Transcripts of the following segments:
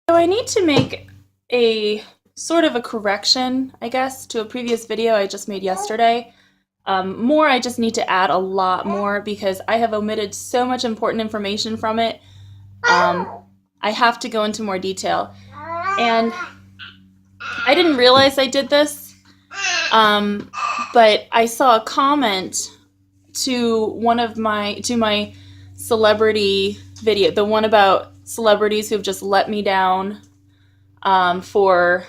So I need to make a sort of a correction, I guess, to a previous video I just made yesterday. I just need to add a lot more because I have omitted so much important information from it. I have to go into more detail. And I didn't realize I did this, but I saw a comment to my celebrity video, the one about celebrities who've just let me down for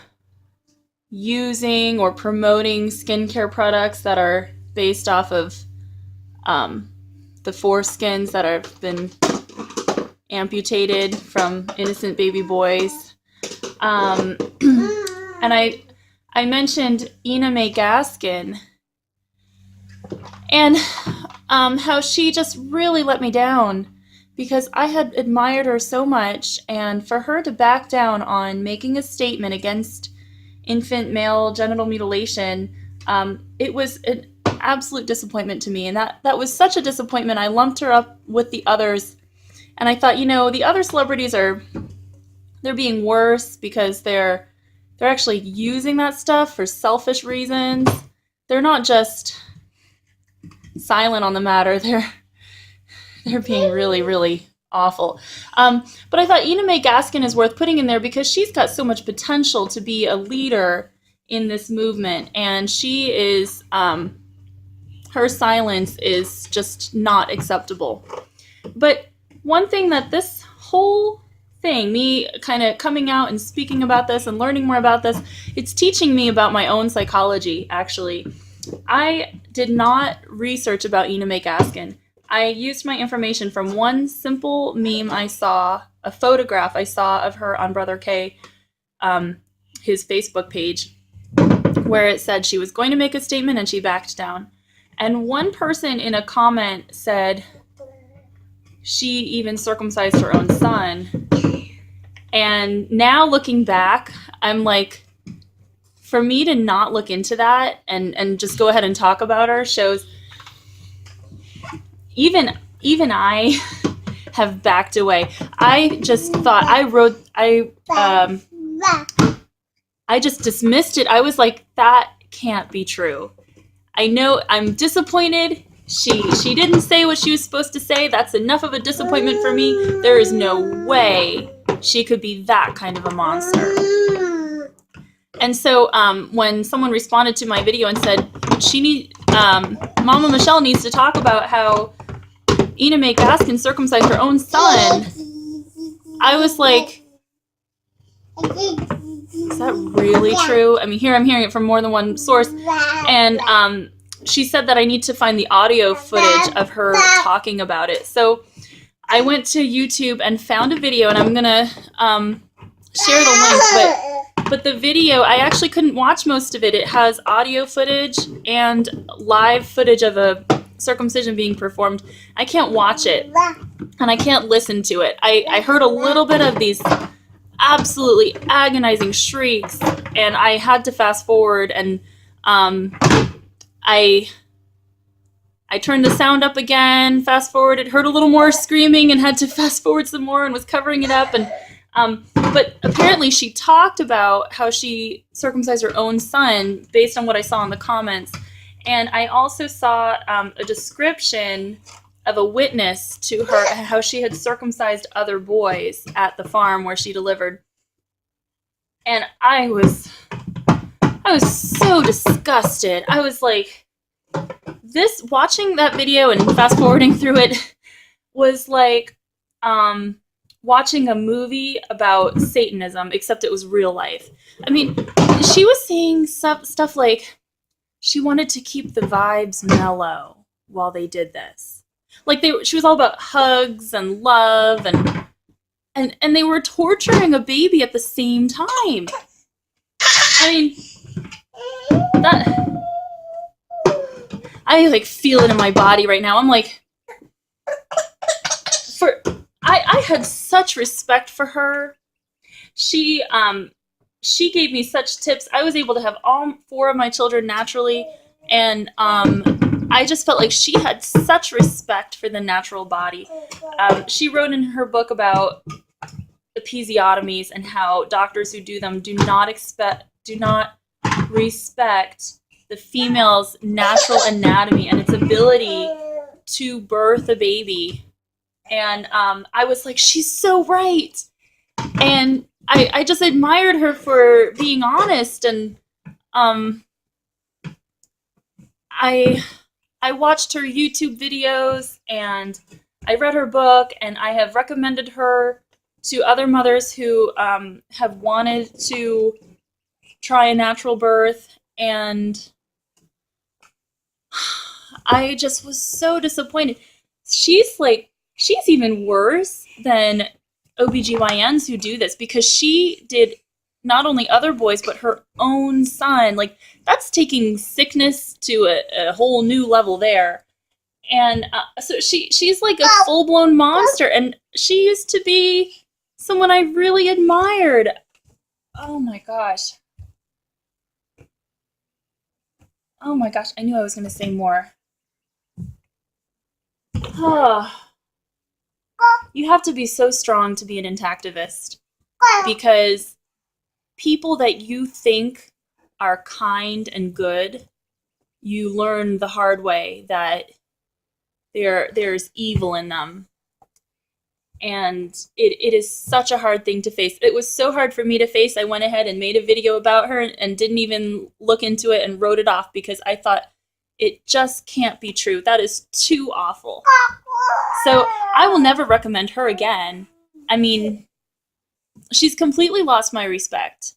using or promoting skincare products that are based off of the foreskins that have been amputated from innocent baby boys. And I mentioned Ina May Gaskin and how she just really let me down because I had admired her so much, and for her to back down on making a statement against infant male genital mutilation, it was an absolute disappointment to me, and that was such a disappointment. I lumped her up with the others, and I thought, the other celebrities they're being worse because they're actually using that stuff for selfish reasons. They're not just silent on the matter. They're being really, really awful. But I thought Ina May Gaskin is worth putting in there because she's got so much potential to be a leader in this movement, and she is, her silence is just not acceptable. But one thing that this whole thing, me kind of coming out and speaking about this and learning more about this, it's teaching me about my own psychology, actually. I did not research about Ina May Gaskin. I used my information from one simple meme I saw, a photograph I saw of her on Brother K, his Facebook page, where it said she was going to make a statement and she backed down. And one person in a comment said she even circumcised her own son. And now looking back, I'm like, for me to not look into that and just go ahead and talk about her shows even I have backed away. I just thought I just dismissed it. I was like, that can't be true. I know, I'm disappointed. She didn't say what she was supposed to say. That's enough of a disappointment for me. There is no way she could be that kind of a monster. And so when someone responded to my video and said, Momma Michelle needs to talk about how Ina May Gaskin circumcised her own son, I was like, is that really true? I mean, here I'm hearing it from more than one source. And she said that I need to find the audio footage of her talking about it. So I went to YouTube and found a video, and I'm going to share the link. But the video, I actually couldn't watch most of it. It has audio footage and live footage of a circumcision being performed. I can't watch it, and I can't listen to it. I heard a little bit of these absolutely agonizing shrieks, and I had to fast forward, and I turned the sound up again, fast forwarded, heard a little more screaming, and had to fast forward some more and was covering it up. And but apparently she talked about how she circumcised her own son based on what I saw in the comments. And I also saw a description of a witness to her, how she had circumcised other boys at the farm where she delivered. And I was so disgusted. I was like, watching that video and fast forwarding through it was like watching a movie about Satanism, except it was real life. I mean, she was saying stuff like she wanted to keep the vibes mellow while they did this. Like she was all about hugs and love, and they were torturing a baby at the same time. I mean, I like feel it in my body right now. I'm like, I had such respect for her. She gave me such tips. I was able to have all 4 of my children naturally, and I just felt like she had such respect for the natural body. She wrote in her book about episiotomies and how doctors who do them do not respect the female's natural anatomy and its ability to birth a baby. And I was like, she's so right. And I just admired her for being honest. And I watched her YouTube videos, and I read her book, and I have recommended her to other mothers who have wanted to try a natural birth, and I just was so disappointed. She's even worse than OBGYNs who do this, because she did not only other boys, but her own son. Like, that's taking sickness to a whole new level there. And so she's like a full-blown monster, and she used to be someone I really admired. Oh my gosh. Oh my gosh, I knew I was going to say more. You have to be so strong to be an intactivist, because people that you think are kind and good, you learn the hard way that there's evil in them. And it is such a hard thing to face. It was so hard for me to face. I went ahead and made a video about her and didn't even look into it and wrote it off, because I thought, it just can't be true. That is too awful. So I will never recommend her again. I mean, she's completely lost my respect.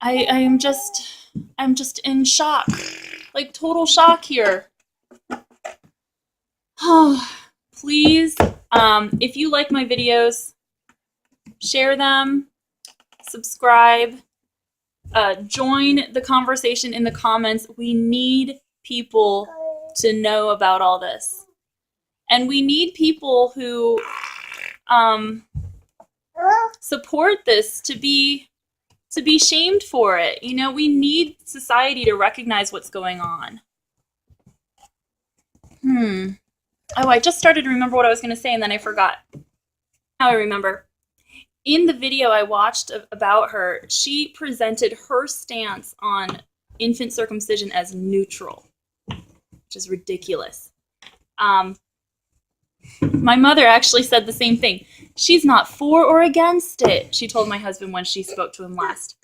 I'm just in shock. Like, total shock here. Oh, please, if you like my videos, share them, subscribe, join the conversation in the comments. We need people to know about all this. And we need people who support this to be shamed for it. You know, we need society to recognize what's going on. Oh, I just started to remember what I was going to say, and then I forgot. Now I remember. In the video I watched about her, she presented her stance on infant circumcision as neutral, which is ridiculous. My mother actually said the same thing. She's not for or against it, she told my husband when she spoke to him last.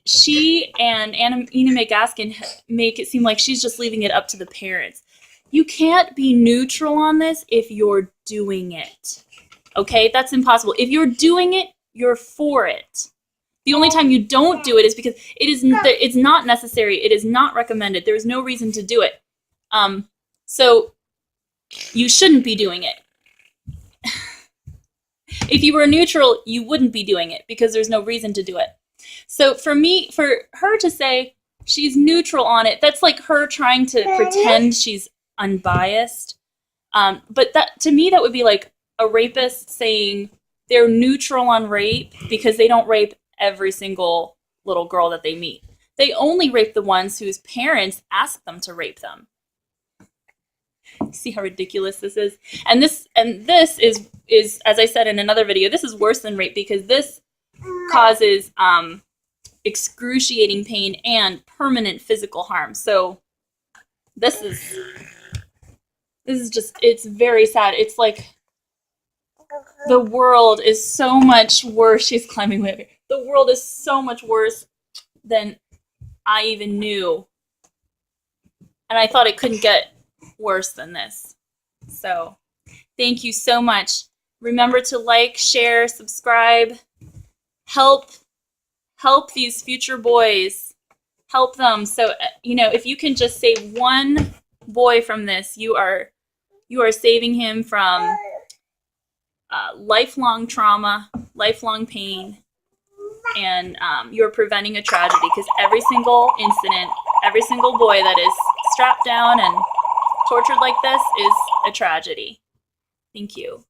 She and Ina May Gaskin make it seem like she's just leaving it up to the parents. You can't be neutral on this if you're doing it. Okay? That's impossible. If you're doing it, you're for it. The only time you don't do it is because it's not necessary. It is not recommended. There is no reason to do it. So you shouldn't be doing it. If you were neutral, you wouldn't be doing it, because there's no reason to do it. So for her to say she's neutral on it, that's like her trying to pretend she's unbiased. But that, to me, that would be like a rapist saying they're neutral on rape because they don't rape every single little girl that they meet. They only rape the ones whose parents ask them to rape them. See how ridiculous this is? And this is, as I said in another video, this is worse than rape, because this causes excruciating pain and permanent physical harm. So this is just, it's very sad. It's like the world is so much worse. She's climbing way up here. The world is so much worse than I even knew. And I thought it couldn't get worse than this. So thank you so much. Remember to like, share, subscribe. Help these future boys. Help them. So, you know, if you can just save one boy from this, you are saving him from lifelong trauma, lifelong pain, and you're preventing a tragedy, because every single incident, every single boy that is strapped down and tortured like this is a tragedy. Thank you.